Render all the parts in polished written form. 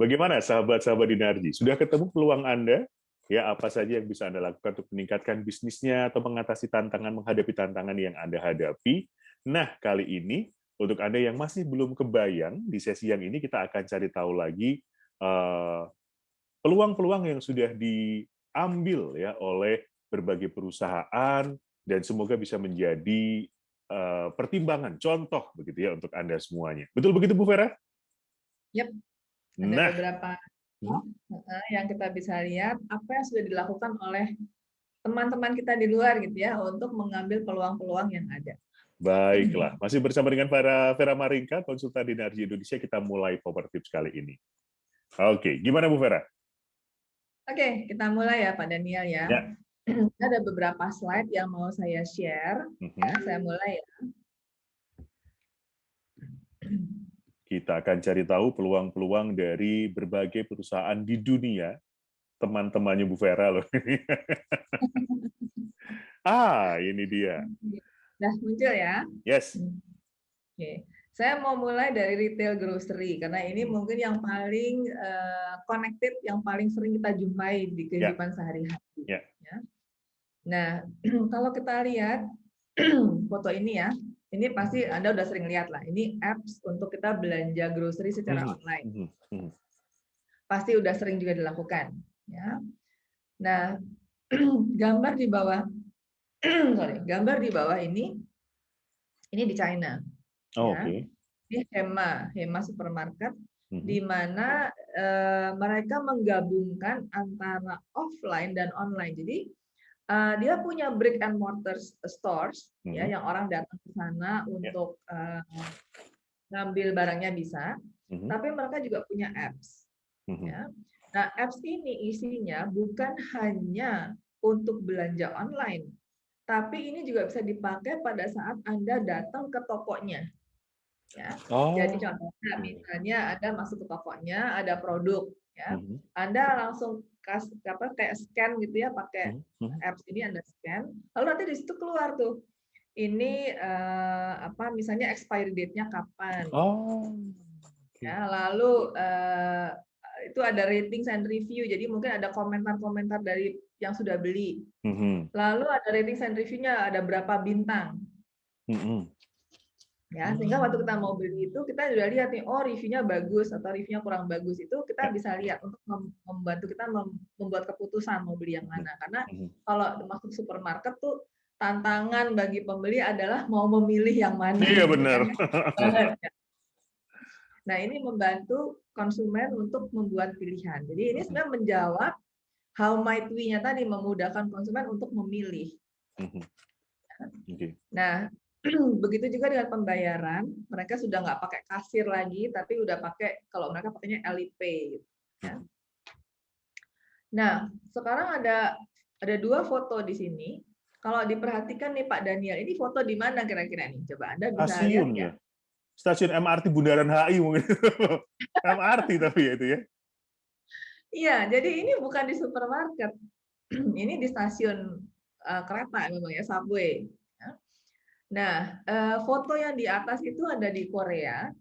Bagaimana sahabat-sahabat Dinarji? Sudah ketemu peluang Anda? Ya, apa saja yang bisa Anda lakukan untuk meningkatkan bisnisnya atau mengatasi tantangan, menghadapi tantangan yang Anda hadapi? Nah, kali ini, untuk Anda yang masih belum kebayang, di sesi yang ini kita akan cari tahu lagi eh, peluang-peluang yang sudah diambil ya oleh berbagai perusahaan dan semoga bisa menjadi pertimbangan, contoh begitu ya untuk Anda semuanya. Betul begitu Bu Vera? Yap, ada Nah, beberapa yang kita bisa lihat apa yang sudah dilakukan oleh teman-teman kita di luar gitu ya untuk mengambil peluang-peluang yang ada. baiklah. Masih bersama dengan Vera Maringka, konsultan Dinarji Indonesia, kita mulai Power Tips kali ini. Oke, gimana Bu Vera? Oke, kita mulai ya Pak Daniel ya. Ya. Ada beberapa slide yang mau saya share. Ya, saya mulai ya. Kita akan cari tahu peluang-peluang dari berbagai perusahaan di dunia, teman-temannya Bu Vera loh. Ini dia. Udah muncul ya? Yes. Oke. Saya mau mulai dari retail grocery karena ini mungkin yang paling connected, yang paling sering kita jumpai di kehidupan sehari-hari. Ya. Ya. Nah, kalau kita lihat foto ini ya, ini pasti Anda udah sering lihat lah. Ini apps untuk kita belanja grocery secara online. Pasti udah sering juga dilakukan. Ya. Nah, gambar di bawah, gambar di bawah ini di China. Ya. Ini Hema supermarket, di mana mereka menggabungkan antara offline dan online. Jadi dia punya brick and mortar stores, ya, yang orang datang ke sana untuk ngambil barangnya bisa. Tapi mereka juga punya apps. Ya. Nah, apps ini isinya bukan hanya untuk belanja online, tapi ini juga bisa dipakai pada saat Anda datang ke tokonya. Ya. Jadi contohnya misalnya Anda masuk ke tokonya, ada produk, ya. Anda langsung kayak scan gitu ya, pakai apps ini Anda scan, lalu nanti di situ keluar tuh. Ini misalnya expiry date-nya kapan. Ya, lalu itu ada ratings and review. Jadi mungkin ada komentar-komentar dari yang sudah beli. Lalu ada ratings and review-nya, ada berapa bintang. Ya, sehingga waktu kita mau beli itu kita sudah lihat nih, oh reviewnya bagus atau reviewnya kurang bagus, itu kita bisa lihat untuk membantu kita membuat keputusan mau beli yang mana. Karena kalau masuk supermarket tuh tantangan bagi pembeli adalah mau memilih yang mana. Iya benar. Nah, ini membantu konsumen untuk membuat pilihan. Jadi ini sebenarnya menjawab how might we-nya tadi, memudahkan konsumen untuk memilih. Nah, begitu juga dengan pembayaran, mereka sudah nggak pakai kasir lagi, tapi udah pakai, kalau mereka pakainya Alipay. Ya. Nah, sekarang ada dua foto di sini. Kalau diperhatikan nih Pak Daniel, ini foto di mana kira-kira nih? Coba Anda bisa lihat ya. Stasiun MRT Bundaran HI mungkin. MRT tapi ya itu ya. Iya, jadi ini bukan di supermarket. Ini di stasiun kereta memang ya, subway. Nah, foto yang di atas itu ada di Korea,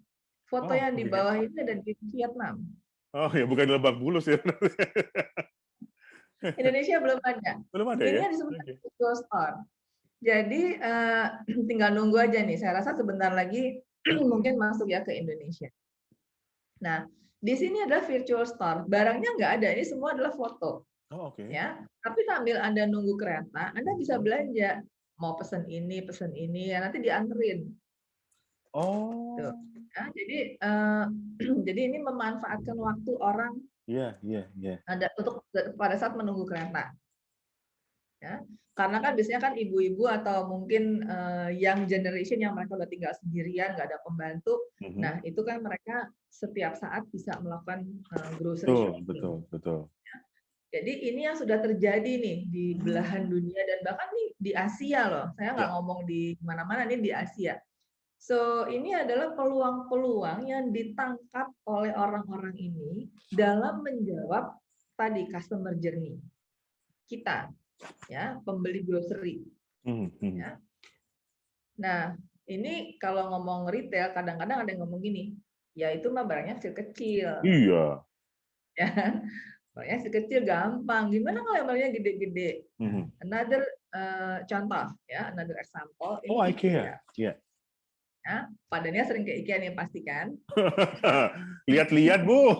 foto yang di bawah itu ada di Vietnam. Oh ya, bukan di Lebak Bulus ya. Indonesia belum ada. Belum ada ini ya? disebut virtual store. Jadi tinggal nunggu aja nih. Saya rasa sebentar lagi mungkin masuk ya ke Indonesia. Nah, di sini adalah virtual store. Barangnya nggak ada. Ini semua adalah foto. Ya, tapi sambil Anda nunggu kereta, Anda bisa belanja. Mau pesen ini, ya nanti dianterin. Tuh. Ya, jadi ini memanfaatkan waktu orang. Ada untuk pada saat menunggu kereta. Ya, karena kan biasanya kan ibu-ibu atau mungkin young generation yang mereka udah tinggal sendirian, nggak ada pembantu. Nah, itu kan mereka setiap saat bisa melakukan grocery shopping. Betul. Jadi ini yang sudah terjadi nih di belahan dunia dan bahkan nih di Asia loh. Saya nggak ngomong di mana-mana, nih di Asia. So, ini adalah peluang-peluang yang ditangkap oleh orang-orang ini dalam menjawab tadi customer journey kita, ya, pembeli grocery. Ya. Nah, ini kalau ngomong retail, kadang-kadang ada yang ngomong gini, ya itu mah barangnya kecil-kecil. Iya. ya. Pokoknya si kecil gampang. Gimana kalau yang barangnya gede-gede? Another contoh ya, another example. Ini IKEA. Ya. Ya, padannya sering ke IKEA nih pasti kan? Lihat-lihat Bu.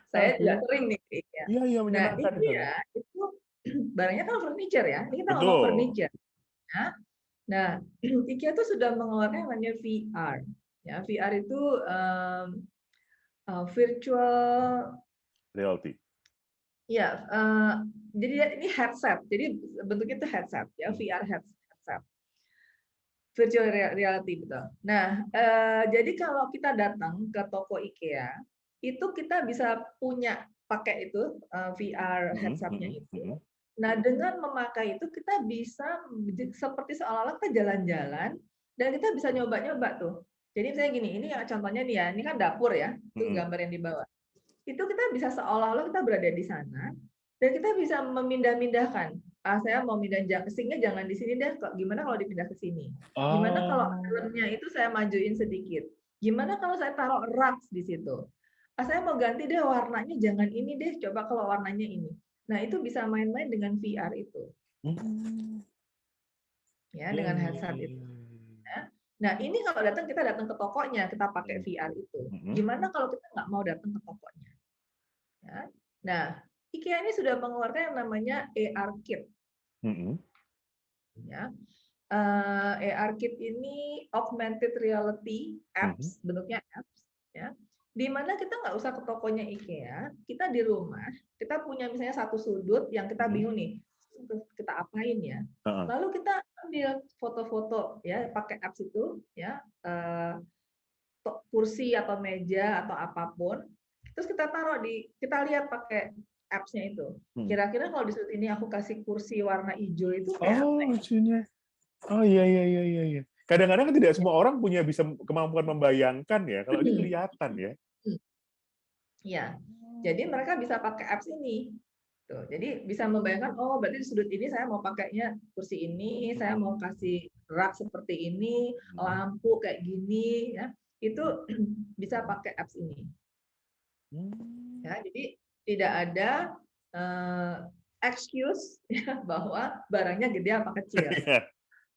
Saya juga sering nih ke IKEA. Iya, iya, Nah, menyenangkan IKEA itu barangnya kan furniture ya. Ini kita ngomong Betul. furniture. Ya. Nah, IKEA itu sudah mengeluarkan yang namanya VR. Ya, VR itu virtual reality. Ya, jadi ini headset. Jadi bentuknya itu headset ya, VR headset. Virtual reality betul. Nah, jadi kalau kita datang ke toko IKEA, itu kita bisa punya pakai itu VR headsetnya itu. Nah, dengan memakai itu kita bisa seperti seolah-olah kita jalan-jalan dan kita bisa nyoba-nyoba tuh. Jadi misalnya gini, ini contohnya nih ya, ini kan dapur ya, itu gambar yang di bawah. Itu kita bisa seolah-olah kita berada di sana dan kita bisa memindah-mindahkan. Saya mau mindah sinknya jangan di sini deh. Gimana kalau dipindah ke sini? Gimana kalau helmnya itu saya majuin sedikit? Gimana kalau saya taruh rak di situ? Saya mau ganti deh warnanya, jangan ini deh. Coba kalau warnanya ini. Nah itu bisa main-main dengan VR itu. Ya dengan headset itu. Nah, ini kalau kita datang ke tokonya, kita pakai VR itu. Gimana kalau kita nggak mau datang ke tokonya? Ya. Nah, IKEA ini sudah mengeluarkan yang namanya AR Kit. Ya. AR Kit ini augmented reality apps, bentuknya apps, ya. Di mana kita nggak usah ke tokonya IKEA, kita di rumah, kita punya misalnya satu sudut yang kita bingung nih, kita apain ya. Lalu kita ambil foto-foto ya pakai apps itu ya, kursi atau meja atau apapun, terus kita taruh kita lihat pakai apps-nya itu. Kira-kira kalau di sudut ini aku kasih kursi warna hijau itu kayak apa? Lucunya. Iya. Kadang-kadang kan tidak semua orang punya bisa kemampuan membayangkan ya. Kalau ini kelihatan ya. Iya. Jadi mereka bisa pakai apps ini. Tuh, jadi bisa membayangkan, oh berarti di sudut ini saya mau pakainya kursi ini, saya mau kasih rak seperti ini, lampu kayak gini, ya itu bisa pakai apps ini. Ya, jadi tidak ada excuse ya, bahwa barangnya gede apa kecil.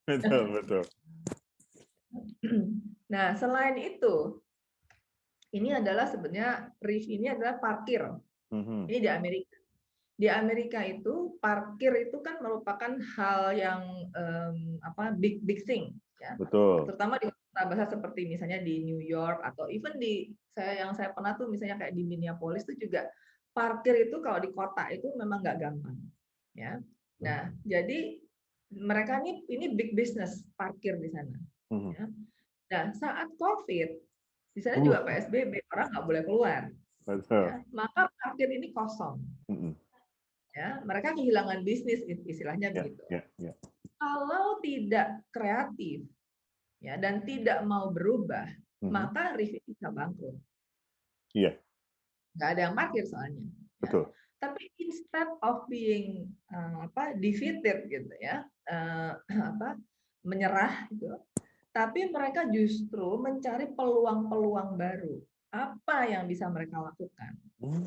Betul. Nah, selain itu, ini adalah sebenarnya Riv ini adalah parkir. Ini di Amerika. Di Amerika itu parkir itu kan merupakan hal yang big thing ya. Betul. Terutama di kota besar seperti misalnya di New York atau even yang saya pernah tuh misalnya kayak di Minneapolis itu juga parkir itu kalau di kota itu memang nggak gampang ya. Nah, jadi mereka ini big business parkir di sana. Ya. Nah, saat COVID di sana juga PSBB, orang nggak boleh keluar. Ya, maka parkir ini kosong. Ya, mereka kehilangan bisnis istilahnya begitu. Kalau tidak kreatif ya dan tidak mau berubah, maka Riv bisa bangkrut. Iya. Nggak ada yang parkir soalnya. Betul. Ya. Tapi instead of being defeated gitu ya, menyerah gitu, tapi mereka justru mencari peluang-peluang baru. Apa yang bisa mereka lakukan?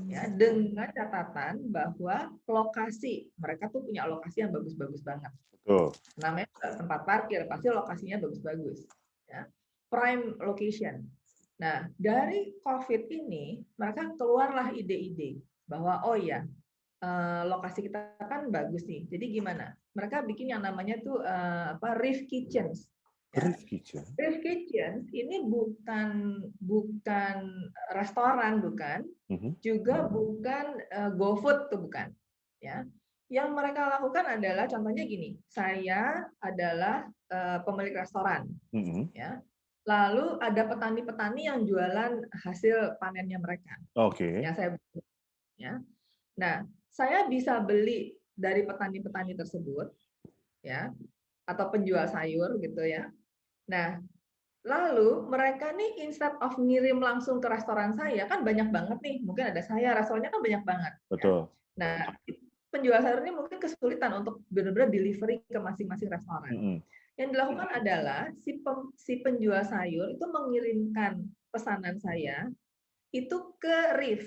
Ya, dengan catatan bahwa lokasi, mereka tuh punya lokasi yang bagus-bagus banget. Betul. Namanya tempat parkir, pasti lokasinya bagus-bagus. Ya. Prime location. Nah, dari COVID ini, mereka keluarlah ide-ide bahwa, oh ya, lokasi kita kan bagus nih. Jadi gimana? Mereka bikin yang namanya tuh Riv Kitchens. Ya. Riv Kitchen ini bukan restoran, bukan, juga bukan GoFood tuh bukan. Ya, yang mereka lakukan adalah contohnya gini, saya adalah pemilik restoran, ya, lalu ada petani-petani yang jualan hasil panennya mereka. Oke. Yang saya, ya, nah saya bisa beli dari petani-petani tersebut, ya, atau penjual sayur gitu ya. Nah, lalu mereka nih instead of ngirim langsung ke restoran saya, kan banyak banget nih, mungkin ada saya, restorannya kan banyak banget. Betul. Ya. Nah, penjual sayur ini mungkin kesulitan untuk benar-benar delivery ke masing-masing restoran. Yang dilakukan adalah si penjual sayur itu mengirimkan pesanan saya itu ke RIF.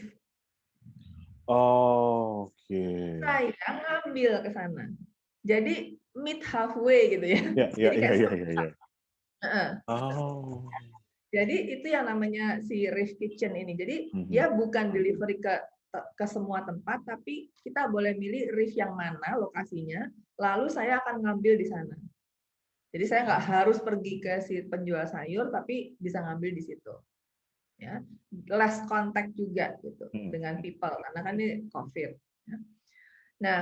Oke. Saya ngambil ke sana. Jadi meet halfway gitu ya. Jadi kayak Oh. Jadi itu yang namanya si RIF Kitchen ini. Jadi dia bukan delivery ke semua tempat, tapi kita boleh milih RIF yang mana lokasinya, lalu saya akan ngambil di sana. Jadi saya nggak harus pergi ke si penjual sayur, tapi bisa ngambil di situ. Ya, less contact juga gitu dengan people, karena kan ini COVID. Ya. Nah,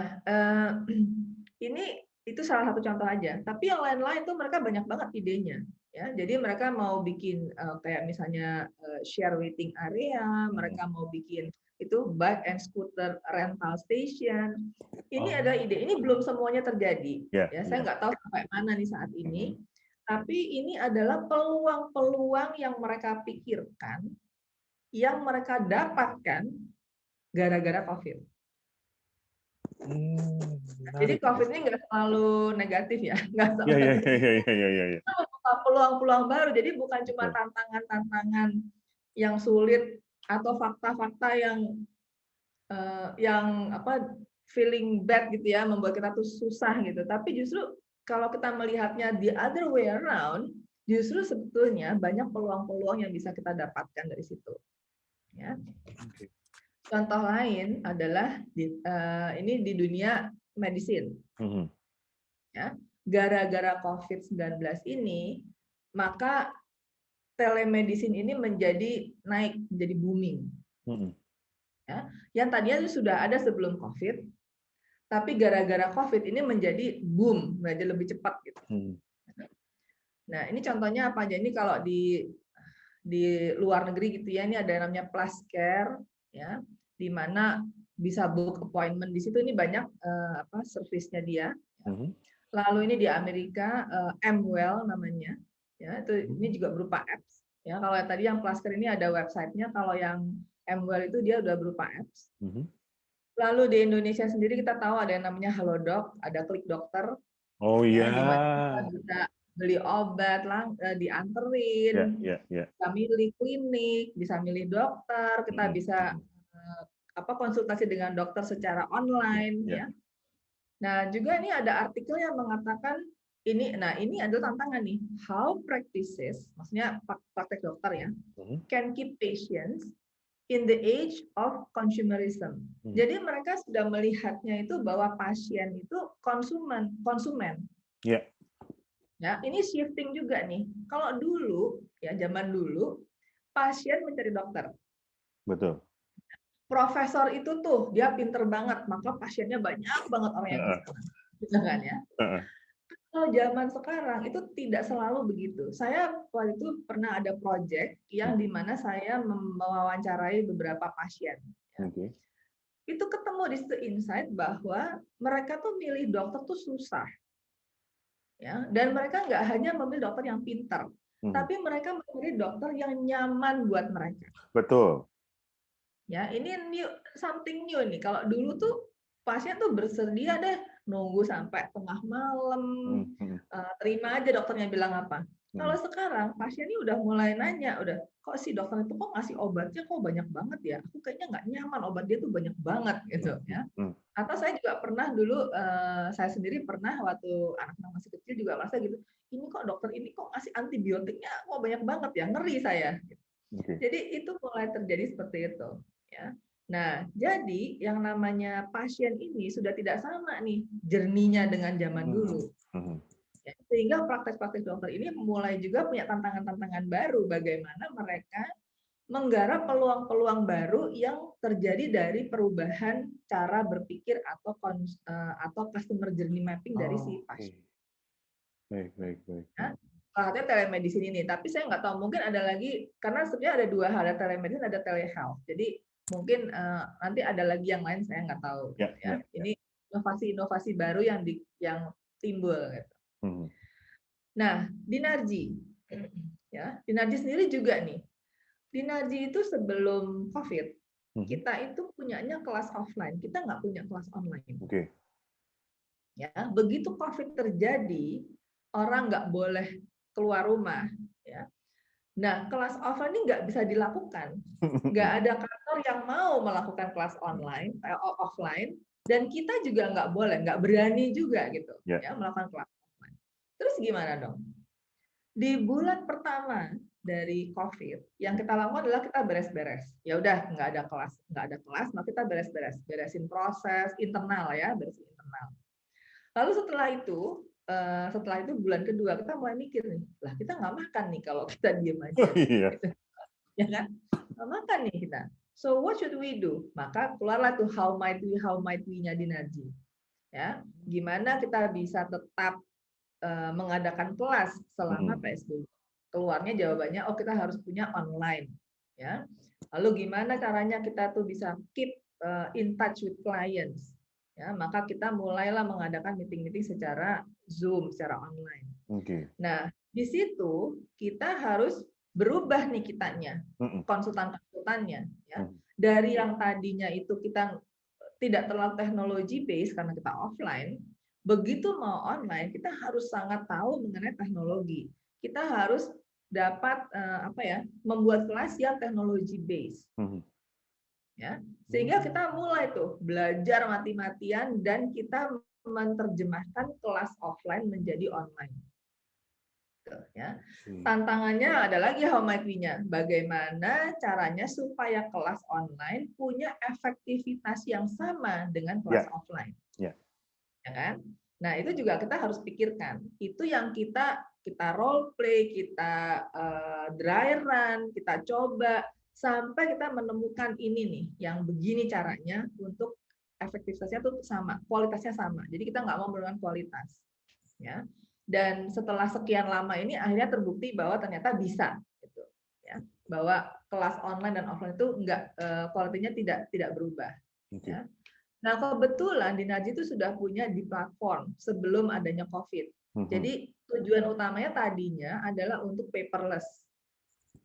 ini itu salah satu contoh aja. Tapi yang lain-lain tuh mereka banyak banget idenya. Ya, jadi mereka mau bikin kayak misalnya share waiting area, mereka mau bikin itu bike and scooter rental station. Ini ada ide. Ini belum semuanya terjadi. Ya, saya nggak tahu sampai mana nih saat ini. Tapi ini adalah peluang-peluang yang mereka pikirkan, yang mereka dapatkan gara-gara COVID. Jadi COVID ini nggak selalu negatif ya, nggak selalu. Kita membuka peluang-peluang baru. Jadi bukan cuma tantangan-tantangan yang sulit atau fakta-fakta yang apa feeling bad gitu ya, membuat kita tuh susah gitu. Tapi justru kalau kita melihatnya the other way around, justru sebetulnya banyak peluang-peluang yang bisa kita dapatkan dari situ. Ya. Contoh lain adalah ini di dunia medicine. Ya, gara-gara COVID-19 ini, maka telemedicine ini menjadi naik, menjadi booming. Ya, yang tadinya sudah ada sebelum COVID, tapi gara-gara COVID ini menjadi boom, menjadi lebih cepat gitu. Nah, ini contohnya apa aja? Ini kalau di luar negeri gitu ya, ini ada yang namanya PlusCare, ya, di mana bisa book appointment di situ. Ini banyak servisnya dia. Lalu ini di Amerika Amwell namanya, ya, itu ini juga berupa apps. Ya, kalau tadi yang PlusCare ini ada websitenya, kalau yang Amwell itu dia udah berupa apps. Lalu di Indonesia sendiri kita tahu ada yang namanya Halodoc, ada Klik Dokter. Oh iya. Di mana kita bisa beli obat, dianterin, bisa milih klinik, bisa milih dokter, kita bisa konsultasi dengan dokter secara online. Ya. Nah juga ini ada artikel yang mengatakan ini adalah tantangan nih, how practices, maksudnya praktek dokter ya, can keep patients in the age of consumerism. Jadi mereka sudah melihatnya itu bahwa pasien itu konsumen. Yeah. Ya, ini shifting juga nih. Kalau dulu, ya zaman dulu, pasien mencari dokter. Betul. Profesor itu tuh dia pinter banget, maka pasiennya banyak banget orang yang kesana. Gitu kan ya. Kalau zaman sekarang itu tidak selalu begitu. Saya waktu itu pernah ada project yang dimana saya mewawancarai beberapa pasien. Ya. Itu ketemu di situ insight bahwa mereka tuh milih dokter tuh susah. Ya, dan mereka nggak hanya memilih dokter yang pintar, tapi mereka memilih dokter yang nyaman buat mereka. Betul. Ya, ini something new nih. Kalau dulu tuh pasien tuh bersedia deh nunggu sampai tengah malam, terima aja dokternya bilang apa. Kalau sekarang pasien ini udah mulai nanya, udah kok si dokter itu kok ngasih obatnya kok banyak banget ya? Aku kayaknya nggak nyaman, obat dia tuh banyak banget gitu ya. Atau saya juga pernah dulu, saya sendiri pernah waktu anak-anak masih kecil juga merasa gitu, ini kok dokter ini kok ngasih antibiotiknya kok banyak banget ya, ngeri saya. Jadi itu mulai terjadi seperti itu. Ya. Nah, jadi yang namanya pasien ini sudah tidak sama nih jerninya dengan zaman dulu. Ya, sehingga praktek-praktek dokter ini mulai juga punya tantangan-tantangan baru bagaimana mereka menggarap peluang-peluang baru yang terjadi dari perubahan cara berpikir atau customer journey mapping dari si pasien. Baik. Ya, salah satunya telemedicine ini, tapi saya nggak tahu, mungkin ada lagi, karena sebenarnya ada dua hal, ada telemedicine, ada telehealth. Jadi mungkin nanti ada lagi yang lain, saya nggak tahu. Ini inovasi-inovasi baru yang timbul. Gitu. Nah, Dinarji, ya, Dinarji sendiri juga nih. Dinarji itu sebelum COVID, kita itu punyanya kelas offline, kita nggak punya kelas online. Ya, begitu COVID terjadi, orang nggak boleh keluar rumah, ya. Nah, kelas offline ini nggak bisa dilakukan. Nggak ada kantor yang mau melakukan kelas offline, dan kita juga nggak berani juga gitu, ya melakukan kelas offline. Terus gimana dong? Di bulan pertama dari COVID, yang kita lakukan adalah kita beres-beres. Ya udah, nggak ada kelas, maka kita beresin proses internal ya, beresin internal. Lalu setelah itu bulan kedua kita mulai mikir nih, lah kita nggak makan nih kalau kita diem aja, ya kan? Nggak makan nih kita. So what should we do? Maka keluarlah tuh how might we-nya Dinarji. Ya, gimana kita bisa tetap mengadakan kelas selama PSBB. Keluarnya jawabannya, oh kita harus punya online. Ya. Lalu gimana caranya kita tuh bisa keep in touch with clients? Ya, maka kita mulailah mengadakan meeting-meeting secara Zoom, secara online. Nah, di situ kita harus berubah nih kitanya, konsultan-konsultannya. Ya. Dari yang tadinya itu kita tidak terlalu teknologi based karena kita offline, begitu mau online kita harus sangat tahu mengenai teknologi. Kita harus dapat membuat kelas yang teknologi based. Ya, sehingga kita mulai tuh belajar mati-matian dan kita menerjemahkan kelas offline menjadi online. Ya. Tantangannya ada lagi how might we-nya. Bagaimana caranya supaya kelas online punya efektivitas yang sama dengan kelas offline. Ya kan? Nah, itu juga kita harus pikirkan. Itu yang kita role play, kita dry run, kita coba sampai kita menemukan ini nih, yang begini caranya untuk efektivitasnya tuh sama, kualitasnya sama. Jadi kita nggak mau menurunkan kualitas. Ya. Dan setelah sekian lama ini akhirnya terbukti bahwa ternyata bisa, gitu. Ya. Bahwa kelas online dan offline itu enggak kualitinya tidak berubah. Ya. Nah, kebetulan Dinarji itu sudah punya di platform sebelum adanya COVID. Jadi tujuan utamanya tadinya adalah untuk paperless.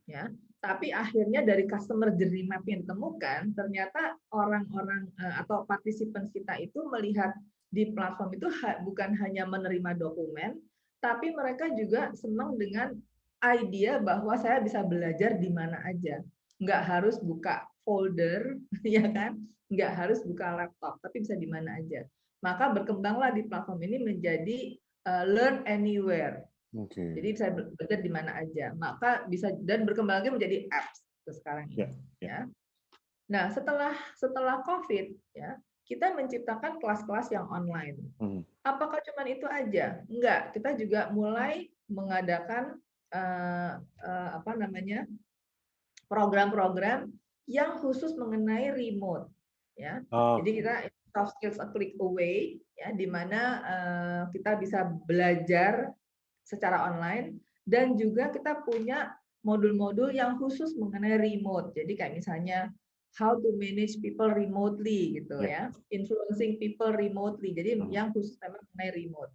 Ya. Tapi akhirnya dari customer journey map yang ditemukan, ternyata orang-orang atau participants kita itu melihat di platform itu bukan hanya menerima dokumen, tapi mereka juga senang dengan idea bahwa saya bisa belajar di mana aja. Nggak harus buka folder, ya kan? Nggak harus buka laptop, tapi bisa di mana aja. Maka berkembanglah di platform ini menjadi learn anywhere. Jadi bisa belajar di mana aja. Maka bisa dan berkembang lagi menjadi apps sekarang ini. Ya. Nah, setelah COVID, ya, kita menciptakan kelas-kelas yang online. Apakah cuma itu aja? Enggak. Kita juga mulai mengadakan program-program yang khusus mengenai remote. Ya. Jadi kita soft skills a click away, ya, di mana kita bisa belajar secara online, dan juga kita punya modul-modul yang khusus mengenai remote. Jadi kayak misalnya how to manage people remotely gitu ya, influencing people remotely. Jadi yang khusus memang mengenai remote.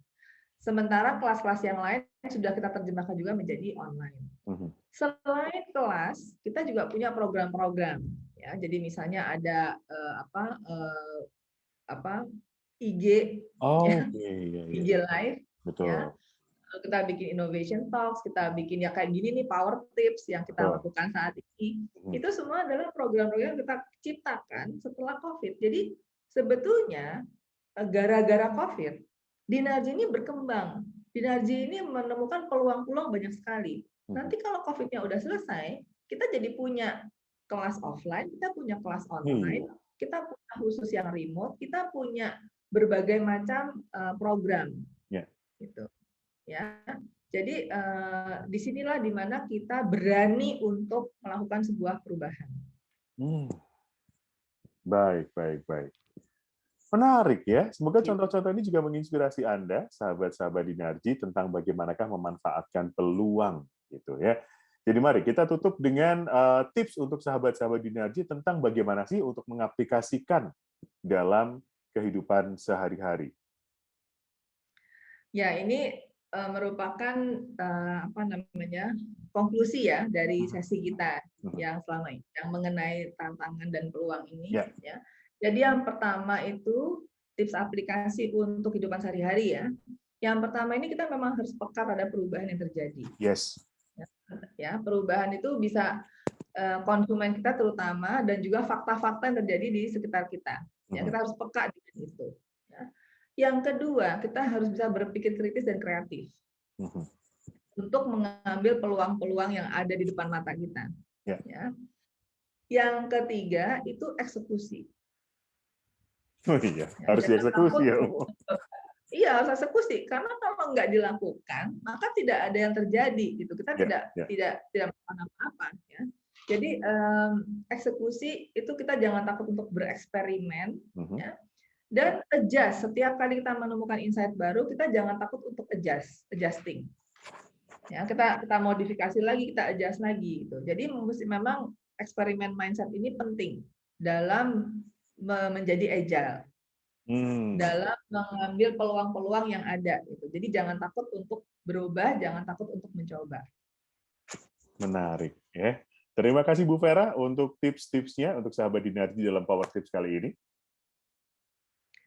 Sementara kelas-kelas yang lain sudah kita terjemahkan juga menjadi online. Selain kelas, kita juga punya program-program. Ya, jadi misalnya ada IG, IG Live. Betul. Ya. Kita bikin innovation talks, kita bikin ya kayak gini nih power tips yang kita lakukan saat ini. Itu semua adalah program-program yang kita ciptakan setelah COVID. Jadi sebetulnya gara-gara COVID, Dinarji ini berkembang. Dinarji ini menemukan peluang-peluang banyak sekali. Nanti kalau COVID-nya udah selesai, kita jadi punya kelas offline, kita punya kelas online, kita punya khusus yang remote, kita punya berbagai macam program. Gitu. Ya, jadi disinilah dimana kita berani untuk melakukan sebuah perubahan. Baik. Menarik ya. Semoga contoh-contoh ini juga menginspirasi Anda, sahabat-sahabat Dinarji, tentang bagaimanakah memanfaatkan peluang, gitu ya. Jadi mari kita tutup dengan tips untuk sahabat-sahabat Dinarji tentang bagaimana sih untuk mengaplikasikan dalam kehidupan sehari-hari. Ya, ini merupakan konklusi ya dari sesi kita yang selama ini, yang mengenai tantangan dan peluang ini. Ya. Jadi yang pertama itu tips aplikasi untuk kehidupan sehari-hari ya. Yang pertama ini kita memang harus peka pada perubahan yang terjadi. Yes. Ya, perubahan itu bisa konsumen kita terutama dan juga fakta-fakta yang terjadi di sekitar kita. Ya, kita harus peka dengan itu. Ya. Yang kedua, kita harus bisa berpikir kritis dan kreatif untuk mengambil peluang-peluang yang ada di depan mata kita. Ya. Yang ketiga itu eksekusi. Oh iya, harus dieksekusi ya. Iya, harus eksekusi. Karena kalau nggak dilakukan, maka tidak ada yang terjadi. Gitu. Kita tidak melakukan apa-apa. Ya. Jadi eksekusi itu kita jangan takut untuk bereksperimen, ya. Dan adjust. Setiap kali kita menemukan insight baru, kita jangan takut untuk adjusting. Ya, kita modifikasi lagi, kita adjust lagi. Gitu. Jadi memang eksperimen mindset ini penting dalam menjadi agile. Dalam mengambil peluang-peluang yang ada. Gitu. Jadi jangan takut untuk berubah, jangan takut untuk mencoba. Menarik. Ya. Terima kasih Bu Vera untuk tips-tipsnya untuk sahabat Dinarji dalam Power Tips kali ini.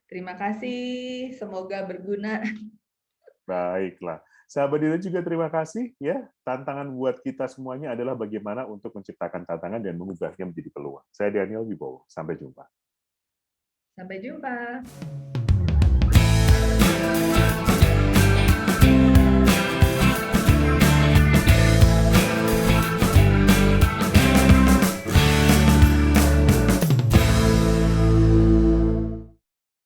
Terima kasih, semoga berguna. Baiklah. Sahabat Dinarji juga terima kasih. Ya, tantangan buat kita semuanya adalah bagaimana untuk menciptakan tantangan dan mengubahnya menjadi peluang. Saya Daniel Wibowo. Sampai jumpa. Sampai jumpa.